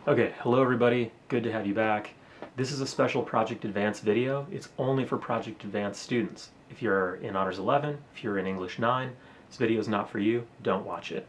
Okay, hello everybody, good to have you back. This is a special Project Advance video. It's only for Project Advance students. If you're in Honors 11, if you're in English 9, this video is not for you, don't watch it.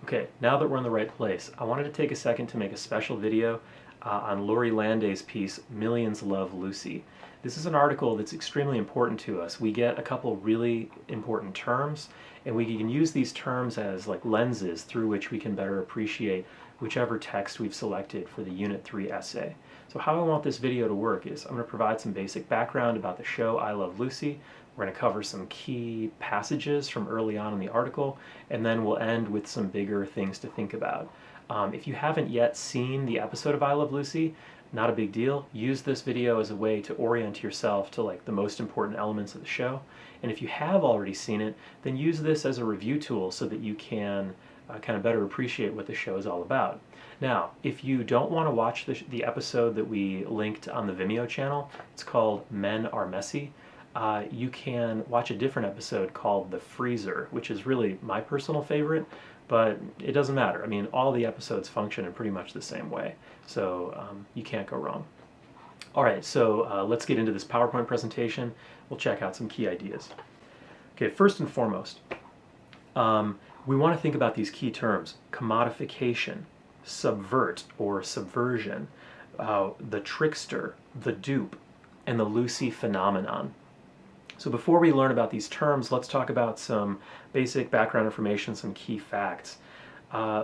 Okay, now that we're in the right place, I wanted to take a second to make a special video on Lori Landay's piece, Millions Love Lucy. This is an article that's extremely important to us. We get a couple really important terms, and we can use these terms as like lenses through which we can better appreciate whichever text we've selected for the Unit 3 essay. So how I want this video to work is I'm going to provide some basic background about the show I Love Lucy. We're going to cover some key passages from early on in the article, and then we'll end with some bigger things to think about. If you haven't yet seen the episode of I Love Lucy, not a big deal. Use this video as a way to orient yourself to like the most important elements of the show. And if you have already seen it, then use this as a review tool so that you can kind of better appreciate what the show is all about. Now, if you don't want to watch the episode that we linked on the Vimeo channel, it's called Men Are Messy. You can watch a different episode called The Freezer, which is really my personal favorite, but it doesn't matter. I mean, all the episodes function in pretty much the same way, so you can't go wrong. All right, so let's get into this PowerPoint presentation. We'll check out some key ideas. Okay, first and foremost, we want to think about these key terms: commodification, subvert or subversion, the trickster, the dupe, and the Lucy phenomenon. So before we learn about these terms, let's talk about some basic background information, some key facts.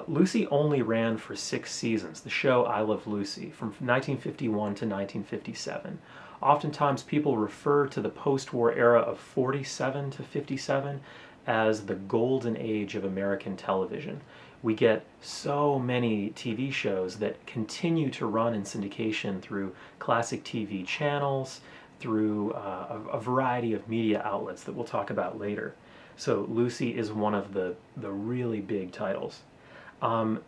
Lucy only ran for 6 seasons, the show I Love Lucy, from 1951 to 1957. Oftentimes people refer to the post-war era of 47 to 57 as the golden age of American television. We get so many TV shows that continue to run in syndication through classic TV channels, through a variety of media outlets that we'll talk about later. So Lucy is one of the really big titles.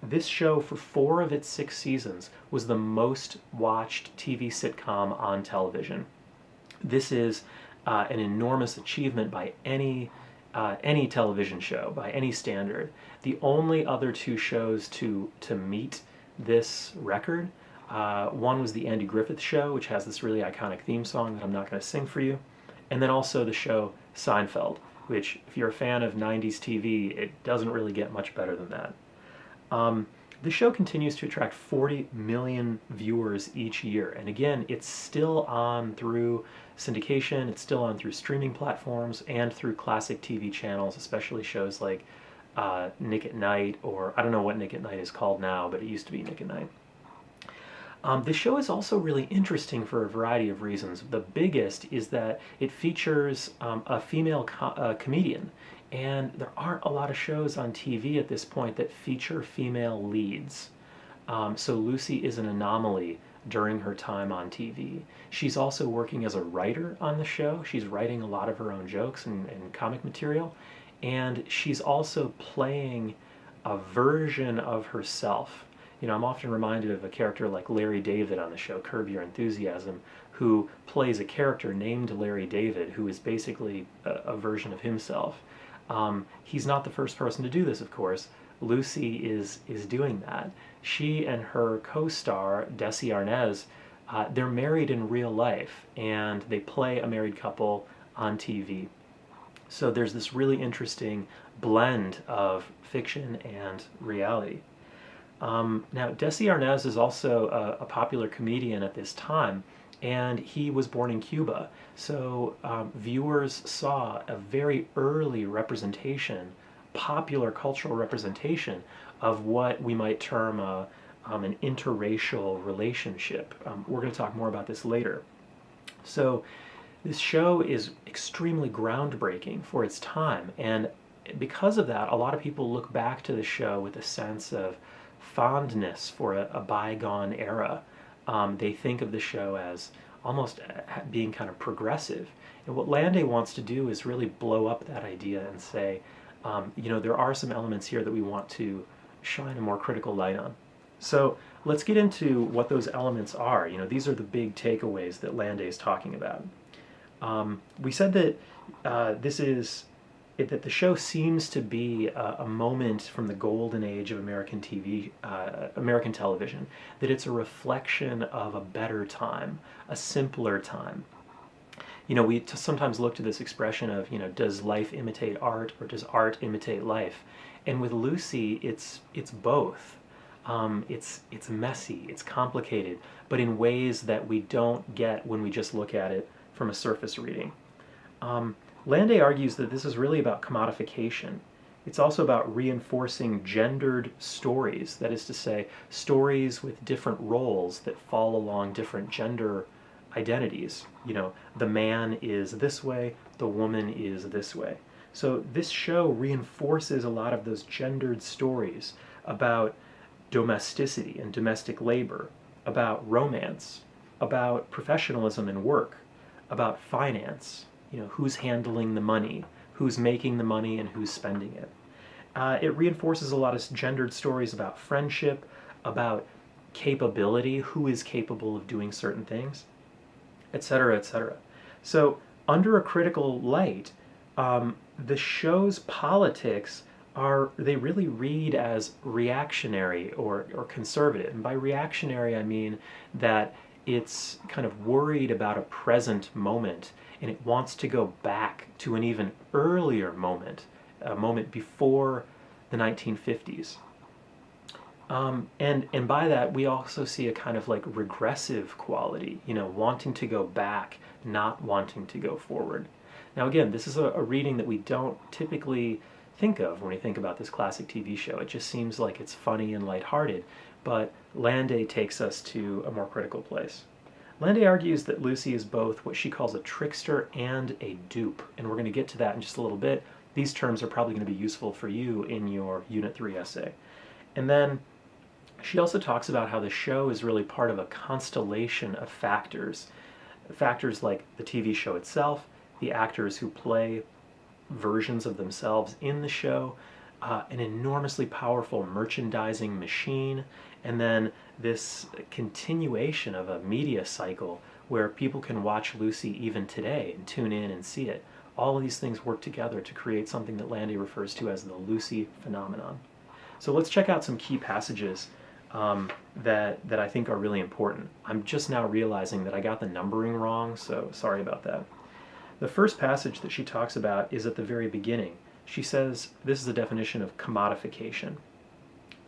This show, for 4 of its 6 seasons, was the most watched TV sitcom on television. This is an enormous achievement by any television show, by any standard. The only other 2 shows to meet this record, one was the Andy Griffith Show, which has this really iconic theme song that I'm not going to sing for you, and then also the show Seinfeld, which, if you're a fan of 90s TV, it doesn't really get much better than that. The show continues to attract 40 million viewers each year, and again, it's still on through syndication, it's still on through streaming platforms, and through classic TV channels, especially shows like Nick at Night, or I don't know what Nick at Night is called now, but it used to be Nick at Night. The show is also really interesting for a variety of reasons. The biggest is that it features a female comedian, and there aren't a lot of shows on TV at this point that feature female leads. So Lucy is an anomaly during her time on TV. She's also working as a writer on the show. She's writing a lot of her own jokes and comic material, and she's also playing a version of herself. You know, I'm often reminded of a character like Larry David on the show Curb Your Enthusiasm, who plays a character named Larry David, who is basically a version of himself. He's not the first person to do this, of course. Lucy is doing that. She and her co-star, Desi Arnaz, they're married in real life, and they play a married couple on TV. So there's this really interesting blend of fiction and reality. Now, Desi Arnaz is also a popular comedian at this time, and he was born in Cuba. So viewers saw a very early representation, popular cultural representation, of what we might term an interracial relationship. We're going to talk more about this later. So this show is extremely groundbreaking for its time, and because of that, a lot of people look back to the show with a sense of fondness for a bygone era. They think of the show as almost being kind of progressive. And what Landay wants to do is really blow up that idea and say, you know, there are some elements here that we want to shine a more critical light on. So let's get into what those elements are. You know, these are the big takeaways that Landay is talking about. We said that this is that the show seems to be a moment from the golden age of American American television, that it's a reflection of a better time, a simpler time. We sometimes look to this expression of, does life imitate art or does art imitate life? And with Lucy, it's both. It's messy, it's complicated, but in ways that we don't get when we just look at it from a surface reading. Landay argues that this is really about commodification. It's also about reinforcing gendered stories, that is to say, stories with different roles that fall along different gender identities. The man is this way, the woman is this way. So this show reinforces a lot of those gendered stories about domesticity and domestic labor, about romance, about professionalism and work, about finance, who's handling the money, who's making the money, and who's spending it. It reinforces a lot of gendered stories about friendship, about capability, who is capable of doing certain things, etc., etc. So under a critical light, the show's politics they really read as reactionary or conservative. And by reactionary, I mean that it's kind of worried about a present moment, and it wants to go back to an even earlier moment, a moment before the 1950s. And by that, we also see a kind of like regressive quality, wanting to go back, not wanting to go forward. Now again, this is a reading that we don't typically think of when we think about this classic TV show. It just seems like it's funny and lighthearted, but Landay takes us to a more critical place. Landay argues that Lucy is both what she calls a trickster and a dupe, and we're going to get to that in just a little bit. These terms are probably going to be useful for you in your Unit 3 essay. And then she also talks about how the show is really part of a constellation of factors. Factors like the TV show itself, the actors who play versions of themselves in the show, an enormously powerful merchandising machine, and then this continuation of a media cycle where people can watch Lucy even today and tune in and see it. All of these things work together to create something that Landay refers to as the Lucy phenomenon. So let's check out some key passages that I think are really important. I'm just now realizing that I got the numbering wrong, so sorry about that. The first passage that she talks about is at the very beginning. She says this is the definition of commodification.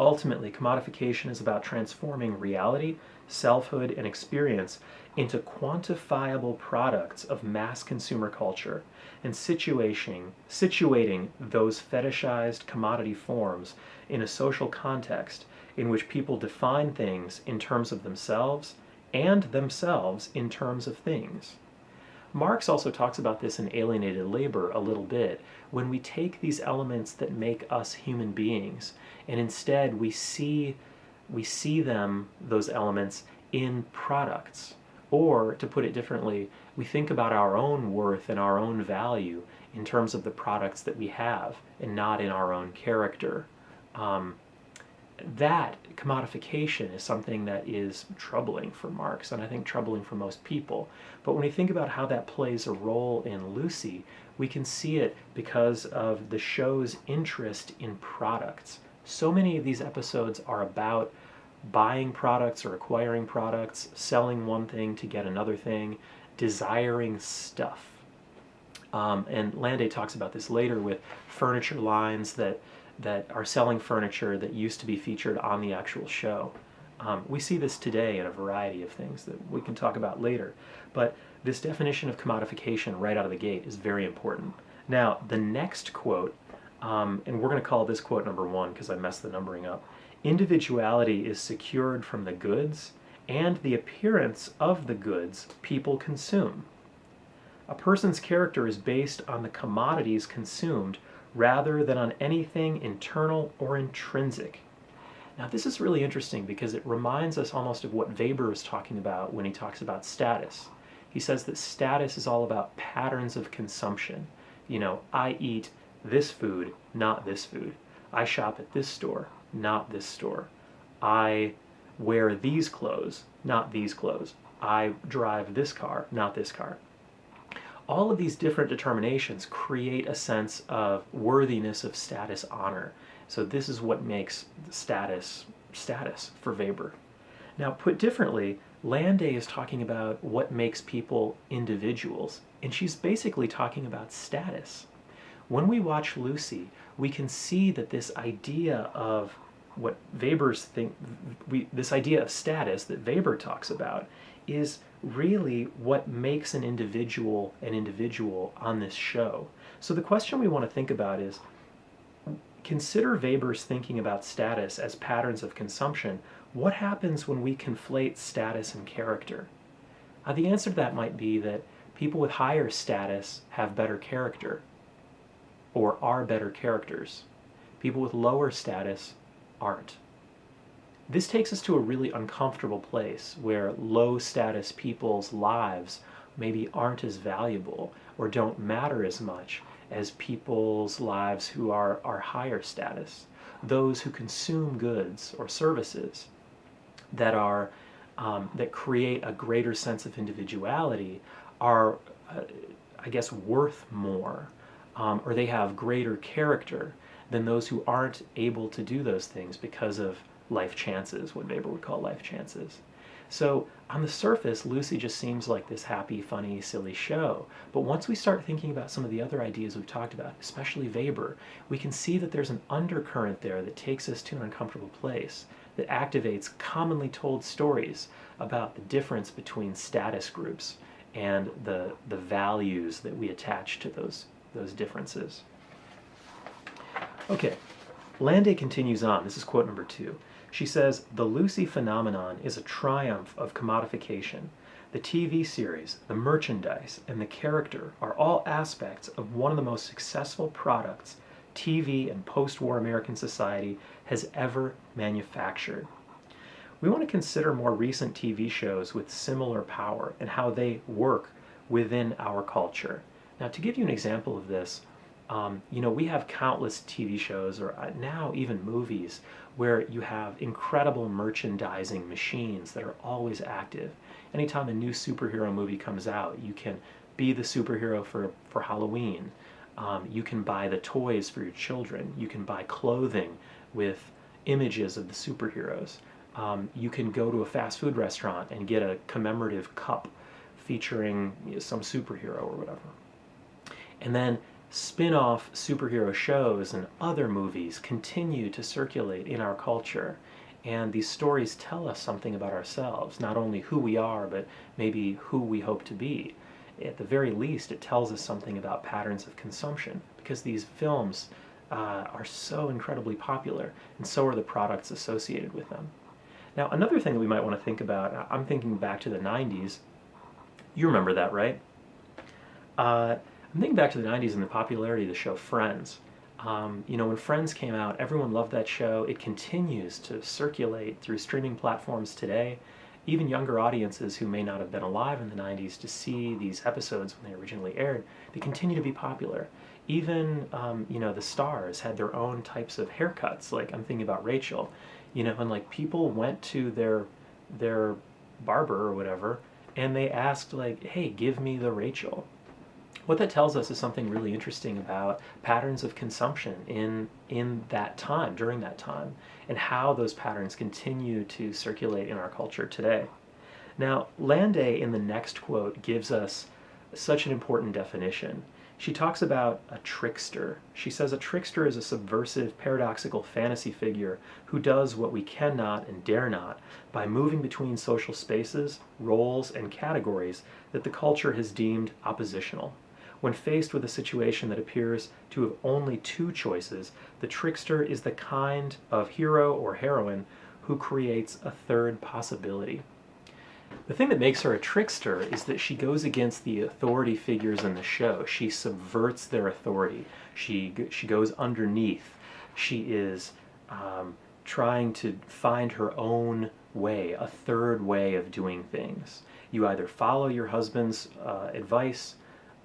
Ultimately, commodification is about transforming reality, selfhood, and experience into quantifiable products of mass consumer culture and situating those fetishized commodity forms in a social context in which people define things in terms of themselves and themselves in terms of things. Marx also talks about this in Alienated Labor a little bit, when we take these elements that make us human beings, and instead we see them, those elements, in products. Or, to put it differently, we think about our own worth and our own value in terms of the products that we have, and not in our own character. That commodification is something that is troubling for Marx, and I think troubling for most people. But when we think about how that plays a role in Lucy, we can see it because of the show's interest in products. So many of these episodes are about buying products or acquiring products, selling one thing to get another thing, desiring stuff. And Landay talks about this later with furniture lines that are selling furniture that used to be featured on the actual show. We see this today in a variety of things that we can talk about later. But this definition of commodification right out of the gate is very important. Now, the next quote, and we're going to call this quote number 1 because I messed the numbering up. Individuality is secured from the goods and the appearance of the goods people consume. A person's character is based on the commodities consumed rather than on anything internal or intrinsic. Now this is really interesting because it reminds us almost of what Weber is talking about when he talks about status. He says that status is all about patterns of consumption. I eat this food, not this food. I shop at this store, not this store. I wear these clothes, not these clothes. I drive this car, not this car. all of these different determinations create a sense of worthiness, of status, honor. So this is what makes status for Weber. Now, put differently, Lande is talking about what makes people individuals, and she's basically talking about status. When we watch Lucy, we can see that this idea of what Weber's this idea of status that Weber talks about is really what makes an individual on this show. So the question we want to think about is, consider Weber's thinking about status as patterns of consumption. What happens when we conflate status and character? The answer to that might be that people with higher status have better character, or are better characters. People with lower status aren't. This takes us to a really uncomfortable place where low status people's lives maybe aren't as valuable or don't matter as much as people's lives who are higher status. Those who consume goods or services that are that create a greater sense of individuality are, I guess, worth more, or they have greater character than those who aren't able to do those things because of life chances, what Weber would call life chances. So on the surface, Lucy just seems like this happy, funny, silly show. But once we start thinking about some of the other ideas we've talked about, especially Weber, we can see that there's an undercurrent there that takes us to an uncomfortable place, that activates commonly told stories about the difference between status groups and the values that we attach to those differences. Okay, Lande continues on. This is quote number 2. She says, "The Lucy phenomenon is a triumph of commodification. The TV series, the merchandise, and the character are all aspects of one of the most successful products TV and post-war American society has ever manufactured." We want to consider more recent TV shows with similar power and how they work within our culture. Now, to give you an example of this, we have countless TV shows, or now even movies, where you have incredible merchandising machines that are always active. Anytime a new superhero movie comes out, you can be the superhero for Halloween. You can buy the toys for your children. You can buy clothing with images of the superheroes. You can go to a fast food restaurant and get a commemorative cup featuring some superhero or whatever. And then spin-off superhero shows and other movies continue to circulate in our culture, and these stories tell us something about ourselves, not only who we are, but maybe who we hope to be. At the very least, it tells us something about patterns of consumption, because these films are so incredibly popular, and so are the products associated with them. Now, another thing that we might want to think about, I'm thinking back to the 90s. You remember that, right? I'm thinking back to the 90s and the popularity of the show Friends. When Friends came out, everyone loved that show. It continues to circulate through streaming platforms today. Even younger audiences who may not have been alive in the 90s to see these episodes when they originally aired, they continue to be popular. Even, the stars had their own types of haircuts. Like, I'm thinking about Rachel, and like people went to their barber or whatever, and they asked like, "Hey, give me the Rachel." What that tells us is something really interesting about patterns of consumption in that time, during that time, and how those patterns continue to circulate in our culture today. Now, Lande in the next quote gives us such an important definition. She talks about a trickster. She says a trickster is a subversive, paradoxical fantasy figure who does what we cannot and dare not by moving between social spaces, roles, and categories that the culture has deemed oppositional. When faced with a situation that appears to have only two choices, the trickster is the kind of hero or heroine who creates a third possibility. The thing that makes her a trickster is that she goes against the authority figures in the show. She subverts their authority. She goes underneath. She is trying to find her own way, a third way of doing things. You either follow your husband's advice,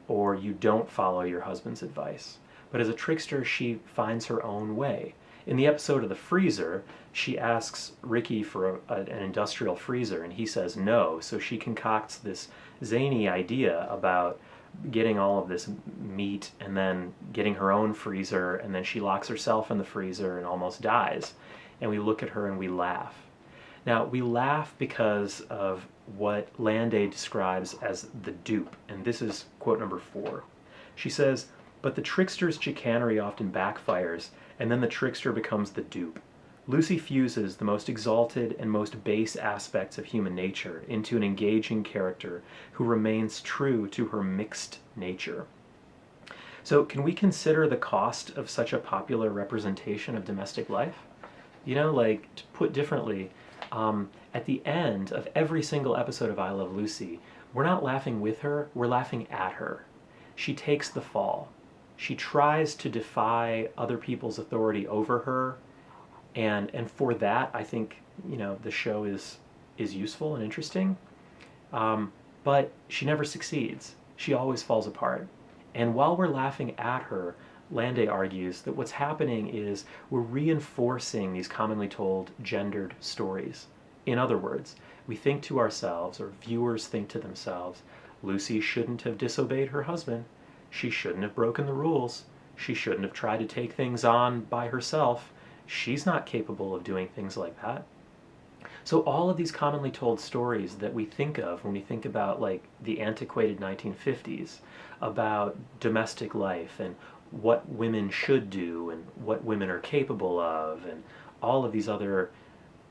or you don't follow your husband's advice. But as a trickster, she finds her own way. In the episode of The Freezer, she asks Ricky for an industrial freezer, and he says no, so she concocts this zany idea about getting all of this meat and then getting her own freezer, and then she locks herself in the freezer and almost dies. And we look at her and we laugh. Now, we laugh because of what Landay describes as the dupe, and this is quote number 4. She says, "But the trickster's chicanery often backfires, and then the trickster becomes the dupe. Lucy fuses the most exalted and most base aspects of human nature into an engaging character who remains true to her mixed nature." So can we consider the cost of such a popular representation of domestic life? You know, like, to put differently, at the end of every single episode of I Love Lucy, we're not laughing with her, we're laughing at her. She takes the fall. She tries to defy other people's authority over her, and for that, I think, you know, the show is useful and interesting. But she never succeeds. She always falls apart. And while we're laughing at her, Landay argues that what's happening is we're reinforcing these commonly told gendered stories. In other words, we think to ourselves, or viewers think to themselves, Lucy shouldn't have disobeyed her husband. She shouldn't have broken the rules. She shouldn't have tried to take things on by herself. She's not capable of doing things like that. So all of these commonly told stories that we think of when we think about, like, the antiquated 1950s, about domestic life and what women should do and what women are capable of, and all of these other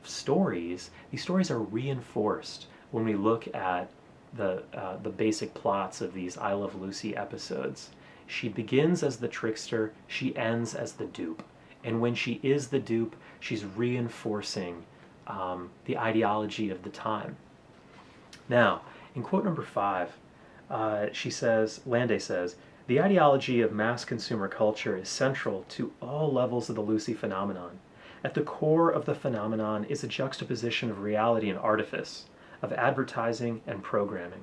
stories, these stories are reinforced when we look at the basic plots of these I Love Lucy episodes. She begins as the trickster, she ends as the dupe. And when she is the dupe, she's reinforcing the ideology of the time. Now, in quote number 5, Landay says, "The ideology of mass consumer culture is central to all levels of the Lucy phenomenon. At the core of the phenomenon is a juxtaposition of reality and artifice, of advertising and programming.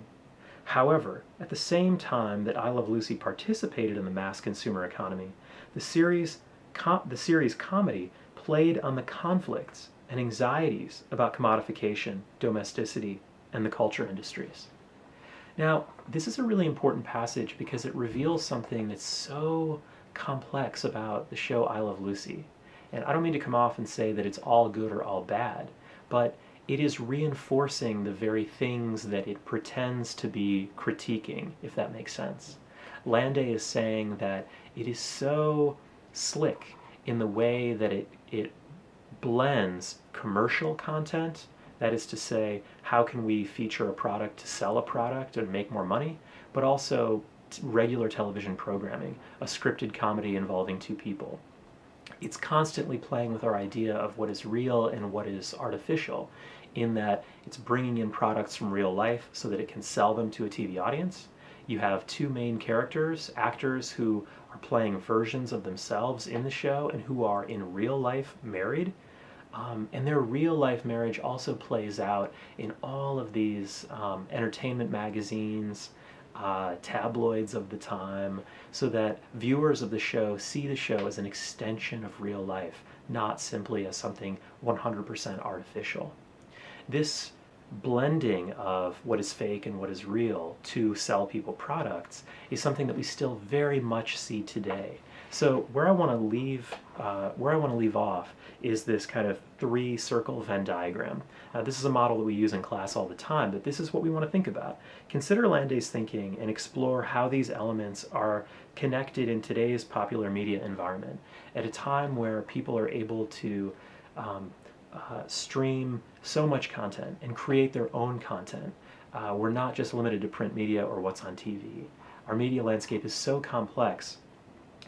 However, at the same time that I Love Lucy participated in the mass consumer economy, the series comedy played on the conflicts and anxieties about commodification, domesticity, and the culture industries." Now, this is a really important passage because it reveals something that's so complex about the show I Love Lucy. And I don't mean to come off and say that it's all good or all bad, but it is reinforcing the very things that it pretends to be critiquing, if that makes sense. Landay is saying that it is so slick in the way that it blends commercial content, that is to say, how can we feature a product to sell a product and make more money, but also regular television programming, a scripted comedy involving 2 people. It's constantly playing with our idea of what is real and what is artificial, in that it's bringing in products from real life so that it can sell them to a TV audience. You have 2 main characters, actors who are playing versions of themselves in the show and who are in real life married. And their real life marriage also plays out in all of these entertainment magazines, tabloids of the time, so that viewers of the show see the show as an extension of real life, not simply as something 100% artificial. This blending of what is fake and what is real to sell people products is something that we still very much see today. So where I want to leave off is this kind of 3-circle Venn diagram. This is a model that we use in class all the time, but this is what we want to think about. Consider Landay's thinking and explore how these elements are connected in today's popular media environment, at a time where people are able to stream so much content and create their own content. We're not just limited to print media or what's on TV. Our media landscape is so complex.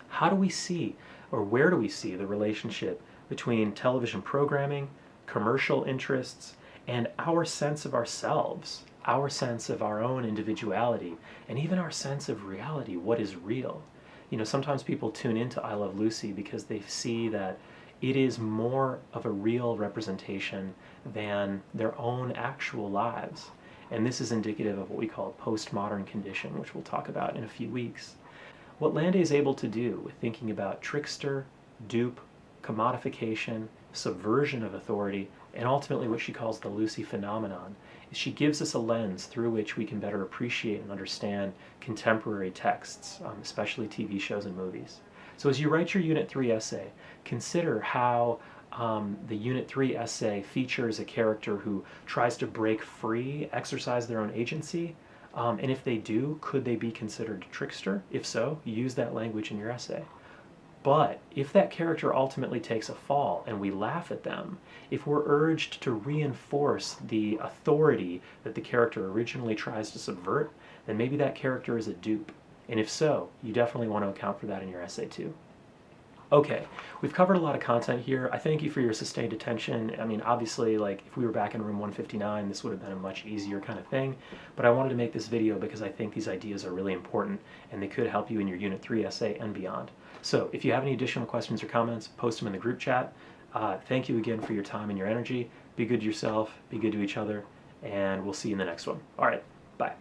How do we see, or where do we see, the relationship between television programming, commercial interests, and our sense of ourselves, our sense of our own individuality, and even our sense of reality, what is real? You know, sometimes people tune into I Love Lucy because they see that it is more of a real representation than their own actual lives. And this is indicative of what we call a postmodern condition, which we'll talk about in a few weeks. What Landay is able to do with thinking about trickster, dupe, commodification, subversion of authority, and ultimately what she calls the Lucy phenomenon, is she gives us a lens through which we can better appreciate and understand contemporary texts, especially TV shows and movies. So as you write your Unit 3 essay, consider how the Unit 3 essay features a character who tries to break free, exercise their own agency, and if they do, could they be considered a trickster? If so, use that language in your essay. But if that character ultimately takes a fall and we laugh at them, if we're urged to reinforce the authority that the character originally tries to subvert, then maybe that character is a dupe. And if so, you definitely want to account for that in your essay too. Okay, we've covered a lot of content here. I thank you for your sustained attention. I mean, obviously, like, if we were back in room 159, this would have been a much easier kind of thing, but I wanted to make this video because I think these ideas are really important and they could help you in your Unit 3 essay and beyond. So if you have any additional questions or comments, post them in the group chat. Thank you again for your time and your energy. Be good to yourself, be good to each other, and we'll see you in the next one. All right, bye.